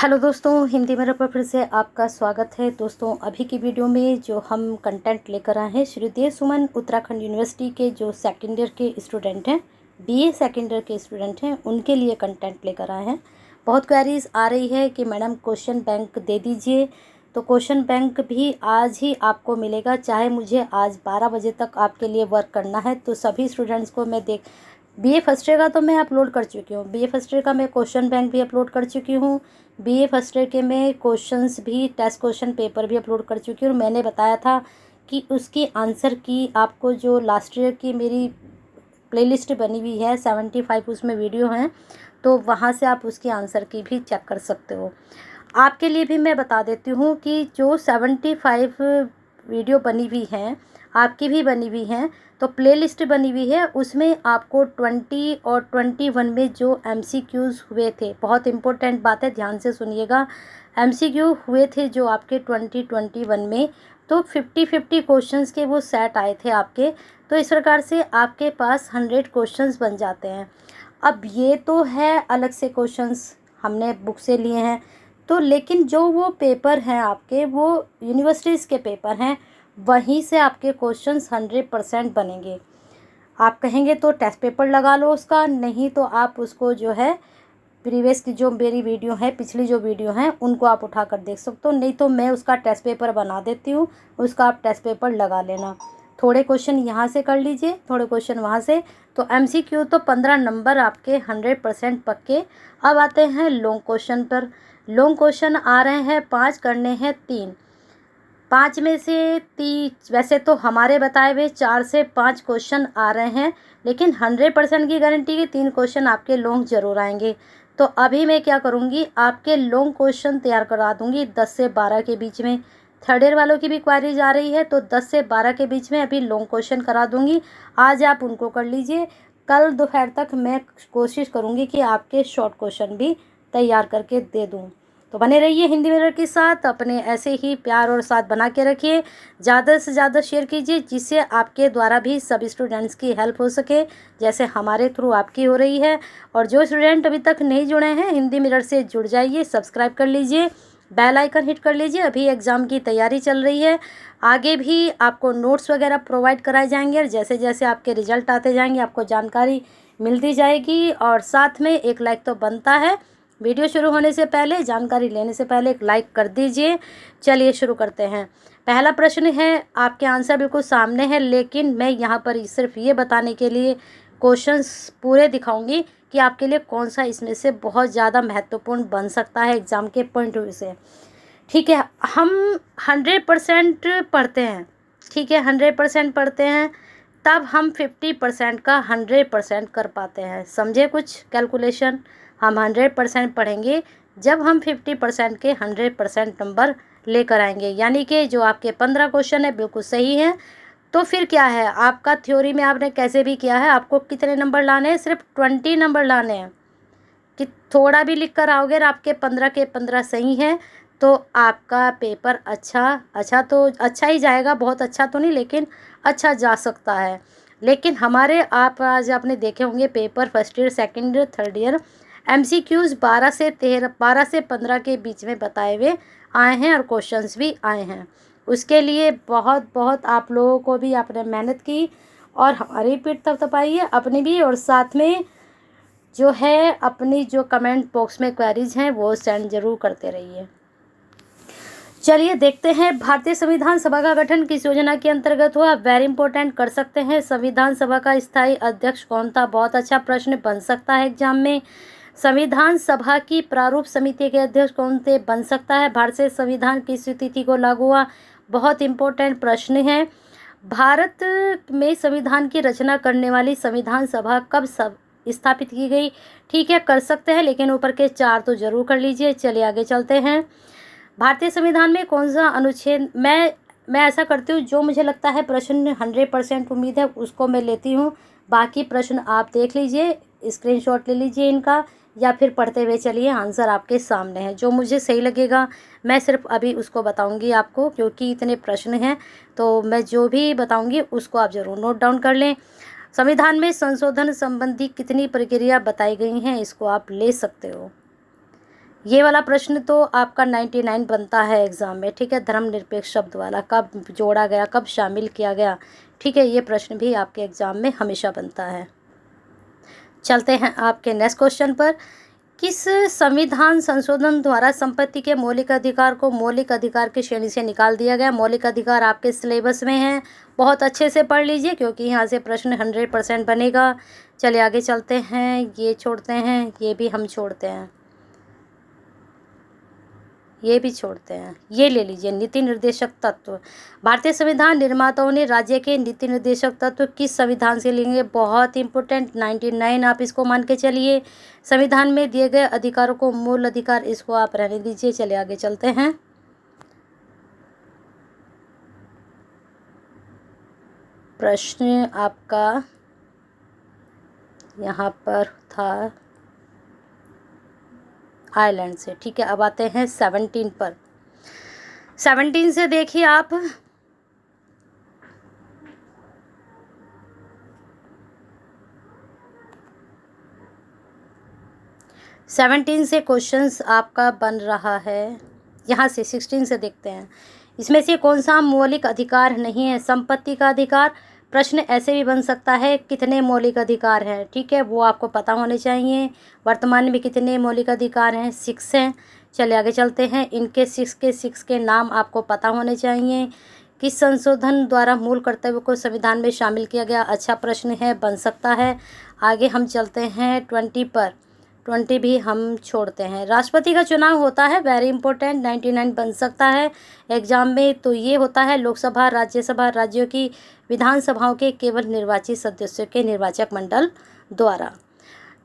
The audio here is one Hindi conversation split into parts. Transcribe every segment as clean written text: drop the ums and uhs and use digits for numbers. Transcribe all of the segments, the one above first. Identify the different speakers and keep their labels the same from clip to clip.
Speaker 1: हेलो दोस्तों, हिंदी मेरे पर फिर से आपका स्वागत है। दोस्तों, अभी की वीडियो में जो हम कंटेंट लेकर आए हैं, श्रीदेव सुमन उत्तराखंड यूनिवर्सिटी के जो सेकेंड ईयर के स्टूडेंट हैं, बीए सेकेंड ईयर के स्टूडेंट हैं, उनके लिए कंटेंट लेकर आए हैं। बहुत क्वेरीज आ रही है कि मैडम क्वेश्चन बैंक दे दीजिए, तो क्वेश्चन बैंक भी आज ही आपको मिलेगा। चाहे मुझे आज 12 बजे तक आपके लिए वर्क करना है, तो सभी स्टूडेंट्स को मैं बीए फर्स्ट ईयर का तो मैं अपलोड कर चुकी हूँ। बीए फर्स्ट ईयर का मैं क्वेश्चन बैंक भी अपलोड कर चुकी हूँ। बीए फर्स्ट ईयर के मैं क्वेश्चंस भी, टेस्ट क्वेश्चन पेपर भी अपलोड कर चुकी हूँ। और मैंने बताया था कि उसकी आंसर की आपको जो लास्ट ईयर की मेरी प्लेलिस्ट बनी हुई है 75 उसमें वीडियो हैं, तो वहाँ से आप उसकी आंसर की भी चेक कर सकते हो। आपके लिए भी मैं बता देती हूँ कि जो 75 वीडियो बनी हुई हैं, आपकी भी बनी हुई हैं, तो प्लेलिस्ट बनी हुई है, उसमें आपको 20 और 21 में जो एमसीक्यूज़ हुए थे, बहुत इंपॉर्टेंट बात है, ध्यान से सुनिएगा। एमसीक्यू हुए थे जो आपके 2021 में, तो 50-50 क्वेश्चंस के वो सेट आए थे आपके। तो इस प्रकार से आपके पास 100 क्वेश्चंस बन जाते हैं। अब ये तो है अलग से क्वेश्चंस हमने बुक से लिए हैं, तो लेकिन जो वो पेपर हैं आपके, वो यूनिवर्सिटीज़ के पेपर हैं, वहीं से आपके क्वेश्चंस 100% बनेंगे। आप कहेंगे तो टेस्ट पेपर लगा लो उसका, नहीं तो आप उसको जो है प्रीवियस की जो मेरी वीडियो है, पिछली जो वीडियो हैं, उनको आप उठा कर देख सकते हो। नहीं तो मैं उसका टेस्ट पेपर बना देती हूँ, उसका आप टेस्ट पेपर लगा लेना। थोड़े क्वेश्चन यहाँ से कर लीजिए, थोड़े क्वेश्चन वहाँ से। तो एमसीक्यू तो 15 नंबर आपके 100% पक्के। अब आते हैं लॉन्ग क्वेश्चन पर। लॉन्ग क्वेश्चन आ रहे हैं 5, करने हैं 3। 5 में से 3, वैसे तो हमारे बताए हुए 4 से 5 क्वेश्चन आ रहे हैं, लेकिन 100% की गारंटी कि 3 क्वेश्चन आपके लॉन्ग जरूर आएंगे। तो अभी मैं क्या करूँगी, आपके लॉन्ग क्वेश्चन तैयार करा दूँगी 10 से 12 के बीच में। थर्ड ईयर वालों की भी क्वारीज आ रही है, तो 10 से 12 के बीच में अभी लॉन्ग क्वेश्चन करा दूँगी। आज आप उनको कर लीजिए, कल दोपहर तक मैं कोशिश करूँगी कि आपके शॉर्ट क्वेश्चन भी तैयार करके दे दूँ। तो बने रहिए हिंदी मिरर के साथ, अपने ऐसे ही प्यार और साथ बना के रखिए। ज़्यादा से ज़्यादा शेयर कीजिए, जिससे आपके द्वारा भी सभी स्टूडेंट्स की हेल्प हो सके, जैसे हमारे थ्रू आपकी हो रही है। और जो स्टूडेंट अभी तक नहीं जुड़े हैं, हिंदी मिरर से जुड़ जाइए, सब्सक्राइब कर लीजिए, बेल आइकन हिट कर लीजिए। अभी एग्ज़ाम की तैयारी चल रही है, आगे भी आपको नोट्स वगैरह प्रोवाइड कराए जाएंगे, और जैसे जैसे आपके रिजल्ट आते जाएंगे आपको जानकारी मिलती जाएगी। और साथ में एक लाइक तो बनता है, वीडियो शुरू होने से पहले, जानकारी लेने से पहले एक लाइक कर दीजिए। चलिए शुरू करते हैं। पहला प्रश्न है, आपके आंसर बिल्कुल सामने है, लेकिन मैं यहाँ पर सिर्फ ये बताने के लिए क्वेश्चंस पूरे दिखाऊंगी कि आपके लिए कौन सा इसमें से बहुत ज़्यादा महत्वपूर्ण बन सकता है एग्ज़ाम के पॉइंट ऑफ व्यू से। ठीक है, हम 100% पढ़ते हैं, ठीक है, 100% पढ़ते हैं, तब हम 50% का 100% कर पाते हैं। समझे कुछ कैलकुलेशन? हम 100% पढ़ेंगे जब हम 50% के 100% नंबर लेकर आएंगे, यानी कि जो आपके 15 क्वेश्चन है बिल्कुल सही है। तो फिर क्या है, आपका थ्योरी में आपने कैसे भी किया है, आपको कितने नंबर लाने हैं? सिर्फ 20 नंबर लाने हैं। कि थोड़ा भी लिख कर आओगे और आपके 15 के 15 सही हैं, तो आपका पेपर अच्छा ही जाएगा। बहुत अच्छा तो नहीं, लेकिन अच्छा जा सकता है। लेकिन हमारे आप आज आपने देखे होंगे paper first year, second year, third year, MCQs 12 से 15 के बीच में बताए हुए आए हैं, और क्वेश्चंस भी आए हैं। उसके लिए बहुत बहुत आप लोगों को भी आपने मेहनत की, और हमारी पीठ थपथपाई है अपनी भी, और साथ में जो है अपनी जो कमेंट बॉक्स में क्वेरीज हैं वो सेंड जरूर करते रहिए। चलिए देखते हैं, भारतीय संविधान सभा का गठन किस योजना के अंतर्गत हुआ? वेरी इंपॉर्टेंट, कर सकते हैं। संविधान सभा का स्थायी अध्यक्ष कौन था? बहुत अच्छा प्रश्न बन सकता है एग्जाम में। संविधान सभा की प्रारूप समिति के अध्यक्ष कौन थे? बन सकता है। भारत से संविधान किस तिथि को लागू हुआ? बहुत इंपॉर्टेंट प्रश्न है। भारत में संविधान की रचना करने वाली संविधान सभा कब स्थापित की गई? ठीक है, कर सकते हैं, लेकिन ऊपर के 4 तो जरूर कर लीजिए। चलिए आगे चलते हैं। भारतीय संविधान में कौन सा अनुच्छेद, मैं ऐसा करती हूँ, जो मुझे लगता है प्रश्न 100% उम्मीद है उसको मैं लेती हूँ। बाकी प्रश्न आप देख लीजिए, स्क्रीनशॉट ले लीजिए इनका, या फिर पढ़ते हुए चलिए, आंसर आपके सामने है। जो मुझे सही लगेगा मैं सिर्फ अभी उसको बताऊंगी आपको, क्योंकि इतने प्रश्न हैं, तो मैं जो भी बताऊंगी उसको आप ज़रूर नोट डाउन कर लें। संविधान में संशोधन संबंधी कितनी प्रक्रिया बताई गई हैं, इसको आप ले सकते हो। ये वाला प्रश्न तो आपका 99 बनता है एग्ज़ाम में, ठीक है। धर्मनिरपेक्ष शब्द वाला कब जोड़ा गया, कब शामिल किया गया, ठीक है। ये प्रश्न भी आपके एग्ज़ाम में हमेशा बनता है। चलते हैं आपके नेक्स्ट क्वेश्चन पर। किस संविधान संशोधन द्वारा संपत्ति के मौलिक अधिकार को मौलिक अधिकार की श्रेणी से निकाल दिया गया? मौलिक अधिकार आपके सिलेबस में हैं, बहुत अच्छे से पढ़ लीजिए क्योंकि यहाँ से प्रश्न 100% बनेगा। चलिए आगे चलते हैं। ये छोड़ते हैं, ये भी हम छोड़ते हैं, ये भी छोड़ते हैं। ये ले लीजिए, नीति निर्देशक तत्व। भारतीय संविधान निर्माताओं ने राज्य के नीति निर्देशक तत्व किस संविधान से लेंगे? बहुत इंपॉर्टेंट, 99 आप इसको मान के चलिए। संविधान में दिए गए अधिकारों को मूल अधिकार, इसको आप रहने दीजिए। चलिए आगे चलते हैं। प्रश्न आपका यहाँ पर था आयरलैंड से, ठीक है। अब आते हैं 17 पर। 17 से देखिए आप, सेवनटीन से क्वेश्चंस आपका बन रहा है। यहाँ से 16 से देखते हैं, इसमें से कौन सा मौलिक अधिकार नहीं है? संपत्ति का अधिकार। प्रश्न ऐसे भी बन सकता है, कितने मौलिक अधिकार हैं, ठीक है, वो आपको पता होने चाहिए। वर्तमान में कितने मौलिक अधिकार हैं? 6 हैं। चलिए आगे चलते हैं। इनके 6 के नाम आपको पता होने चाहिए। किस संशोधन द्वारा मूल कर्तव्य को संविधान में शामिल किया गया? अच्छा प्रश्न है, बन सकता है। आगे हम चलते हैं 20 पर। 20 भी हम छोड़ते हैं। राष्ट्रपति का चुनाव होता है, वेरी इंपॉर्टेंट, 99 बन सकता है एग्जाम में। तो ये होता है लोकसभा, राज्यसभा, राज्यों की विधानसभाओं के केवल निर्वाचित सदस्यों के निर्वाचक मंडल द्वारा।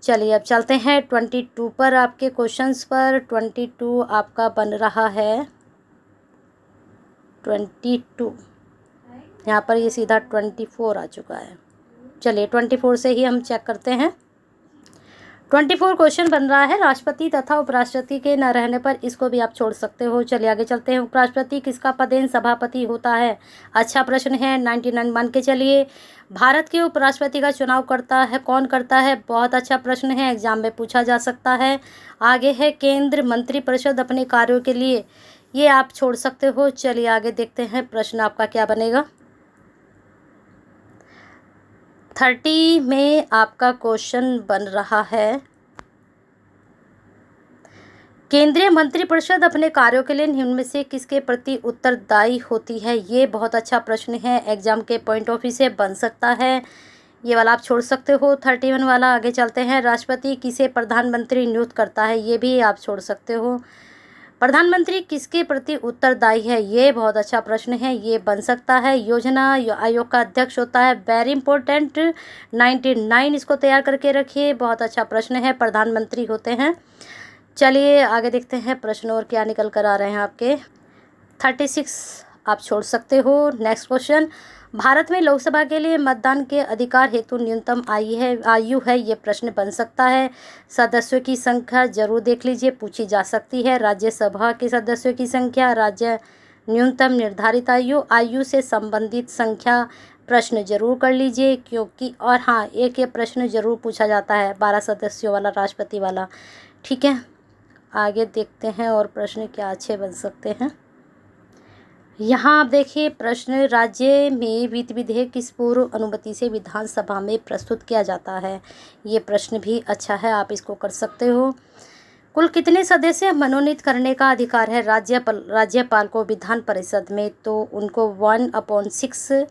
Speaker 1: चलिए अब चलते हैं 22 पर, आपके क्वेश्चंस पर। 22 आपका बन रहा है 22, यहाँ पर ये सीधा 24 आ चुका है। चलिए 24 से ही हम चेक करते हैं। 24 क्वेश्चन बन रहा है, राष्ट्रपति तथा उपराष्ट्रपति के न रहने पर, इसको भी आप छोड़ सकते हो। चलिए आगे चलते हैं। उपराष्ट्रपति किसका पदेन सभापति होता है? अच्छा प्रश्न है, 99 मान के चलिए। भारत के उपराष्ट्रपति का चुनाव करता है, कौन करता है? बहुत अच्छा प्रश्न है, एग्जाम में पूछा जा सकता है। आगे है केंद्र मंत्रिपरिषद अपने कार्यों के लिए, ये आप छोड़ सकते हो। चलिए आगे देखते हैं प्रश्न आपका क्या बनेगा। 30 में आपका क्वेश्चन बन रहा है, केंद्रीय मंत्रिपरिषद अपने कार्यों के लिए निम्न में से किसके प्रति उत्तरदायी होती है? ये बहुत अच्छा प्रश्न है, एग्जाम के पॉइंट ऑफ व्यू से बन सकता है। ये वाला आप छोड़ सकते हो, 31 वाला। आगे चलते हैं। राष्ट्रपति किसे प्रधानमंत्री नियुक्त करता है? ये भी आप छोड़ सकते हो। प्रधानमंत्री किसके प्रति उत्तरदायी है? ये बहुत अच्छा प्रश्न है, ये बन सकता है। योजना आयोग का अध्यक्ष होता है, वेरी इंपॉर्टेंट, 99 इसको तैयार करके रखिए, बहुत अच्छा प्रश्न है, प्रधानमंत्री होते हैं। चलिए आगे देखते हैं प्रश्न और क्या निकल कर आ रहे हैं आपके। 36 आप छोड़ सकते हो। नेक्स्ट क्वेश्चन, भारत में लोकसभा के लिए मतदान के अधिकार हेतु न्यूनतम आयु है, ये प्रश्न बन सकता है। सदस्यों की संख्या जरूर देख लीजिए, पूछी जा सकती है। राज्यसभा के सदस्यों की संख्या, राज्य न्यूनतम निर्धारित आयु से संबंधित संख्या, प्रश्न जरूर कर लीजिए क्योंकि, और हाँ एक ये प्रश्न जरूर पूछा जाता है 12 सदस्यों वाला, राष्ट्रपति वाला, ठीक है। आगे देखते हैं और प्रश्न क्या अच्छे बन सकते हैं। यहाँ आप देखिए प्रश्न, राज्य में वित्त विधेयक किस पूर्व अनुमति से विधानसभा में प्रस्तुत किया जाता है? ये प्रश्न भी अच्छा है, आप इसको कर सकते हो। कुल कितने सदस्य मनोनीत करने का अधिकार है राज्यपाल को विधान परिषद में? तो उनको 1/6।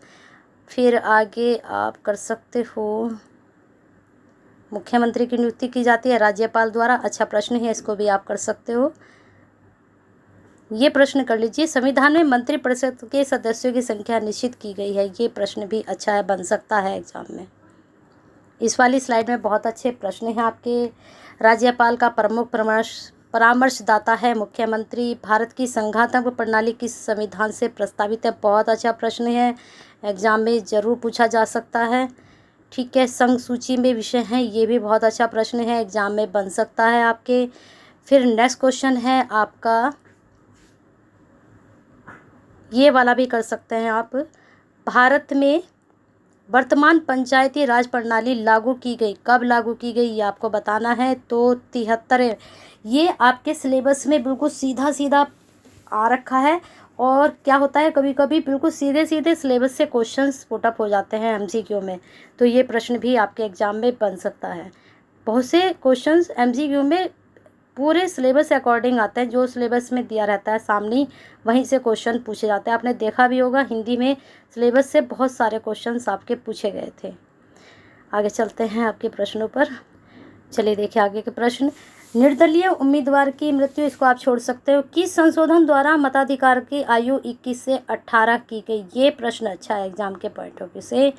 Speaker 1: फिर आगे आप कर सकते हो, मुख्यमंत्री की नियुक्ति की जाती है राज्यपाल द्वारा, अच्छा प्रश्न है, इसको भी आप कर सकते हो। ये प्रश्न कर लीजिए, संविधान में मंत्रिपरिषद के सदस्यों की संख्या निश्चित की गई है, ये प्रश्न भी अच्छा है, बन सकता है एग्जाम में। इस वाली स्लाइड में बहुत अच्छे प्रश्न हैं आपके। राज्यपाल का प्रमुख परामर्शदाता है मुख्यमंत्री। भारत की संघात्मक प्रणाली किस संविधान से प्रस्तावित है? बहुत अच्छा प्रश्न है, एग्जाम में ज़रूर पूछा जा सकता है, ठीक है। संघ सूची में विषय हैं, ये भी बहुत अच्छा प्रश्न है, एग्जाम में बन सकता है आपके। फिर नेक्स्ट क्वेश्चन है आपका, ये वाला भी कर सकते हैं आप। भारत में वर्तमान पंचायती राज प्रणाली लागू की गई, कब लागू की गई ये आपको बताना है। तो 73। ये आपके सिलेबस में बिल्कुल सीधा सीधा आ रखा है। और क्या होता है, कभी कभी बिल्कुल सीधे सीधे सिलेबस से क्वेश्चंस पुट अप हो जाते हैं एमसीक्यू में, तो ये प्रश्न भी आपके एग्ज़ाम में बन सकता है। बहुत से क्वेश्चंस एमसीक्यू में पूरे सिलेबस से अकॉर्डिंग आते हैं, जो सिलेबस में दिया रहता है सामने वहीं से क्वेश्चन पूछे जाते हैं। आपने देखा भी होगा हिंदी में सिलेबस से बहुत सारे क्वेश्चंस आपके पूछे गए थे। आगे चलते हैं आपके प्रश्नों पर। चलिए देखिए आगे के प्रश्न। निर्दलीय उम्मीदवार की मृत्यु, इसको आप छोड़ सकते हो। किस संशोधन द्वारा मताधिकार की आयु 21 से 18 की गई? ये प्रश्न अच्छा है एग्जाम के पॉइंट ऑफ व्यू से।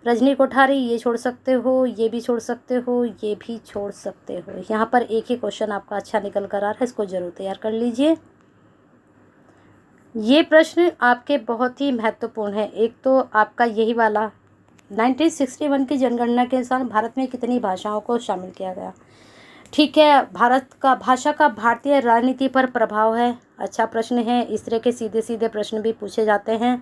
Speaker 1: रजनी कोठारी ये छोड़ सकते हो, ये भी छोड़ सकते हो, ये भी छोड़ सकते हो। यहाँ पर एक ही क्वेश्चन आपका अच्छा निकल कर आ रहा है, इसको जरूर तैयार कर लीजिए। ये प्रश्न आपके बहुत ही महत्वपूर्ण है। एक तो आपका यही वाला 1961 की जनगणना के अनुसार भारत में कितनी भाषाओं को शामिल किया गया? ठीक है, भारत का भाषा का भारतीय राजनीति पर प्रभाव है। अच्छा प्रश्न है। इस तरह के सीधे सीधे प्रश्न भी पूछे जाते हैं।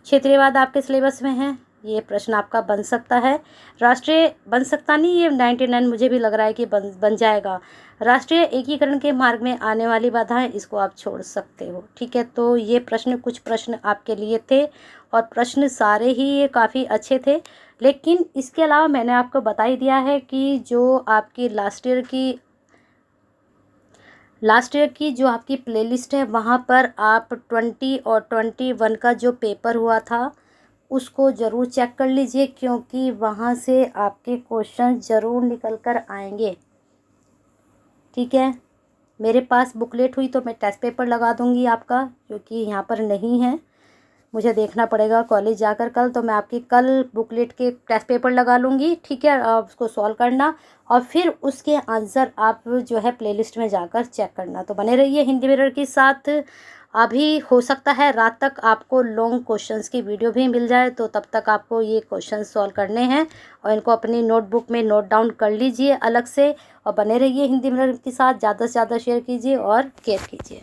Speaker 1: क्षेत्रीयवाद आपके सिलेबस में है, ये प्रश्न आपका बन सकता है। राष्ट्रीय बन सकता नहीं, ये 99 मुझे भी लग रहा है कि बन जाएगा। राष्ट्रीय एकीकरण के मार्ग में आने वाली बाधाएं, इसको आप छोड़ सकते हो। ठीक है, तो ये प्रश्न कुछ प्रश्न आपके लिए थे और प्रश्न सारे ही ये काफ़ी अच्छे थे। लेकिन इसके अलावा मैंने आपको बता ही दिया है कि जो आपकी लास्ट ईयर की जो आपकी प्लेलिस्ट है वहाँ पर आप 20 और 21 का जो पेपर हुआ था उसको ज़रूर चेक कर लीजिए, क्योंकि वहाँ से आपके क्वेश्चन ज़रूर निकल कर आएंगे। ठीक है, मेरे पास बुकलेट हुई तो मैं टेस्ट पेपर लगा दूँगी आपका, क्योंकि यहाँ पर नहीं है, मुझे देखना पड़ेगा कॉलेज जाकर कल, तो मैं आपकी कल बुकलेट के टेस्ट पेपर लगा लूँगी। ठीक है, आप उसको सॉल्व करना और फिर उसके आंसर आप जो है प्लेलिस्ट में जाकर चेक करना। तो बने रहिए हिंदी मिरर के साथ। अभी हो सकता है रात तक आपको लॉन्ग क्वेश्चंस की वीडियो भी मिल जाए, तो तब तक आपको ये क्वेश्चन सॉल्व करने हैं और इनको अपनी नोटबुक में नोट डाउन कर लीजिए अलग से। और बने रहिए हिंदी मिरर के साथ, ज़्यादा से ज़्यादा शेयर कीजिए और केयर कीजिए।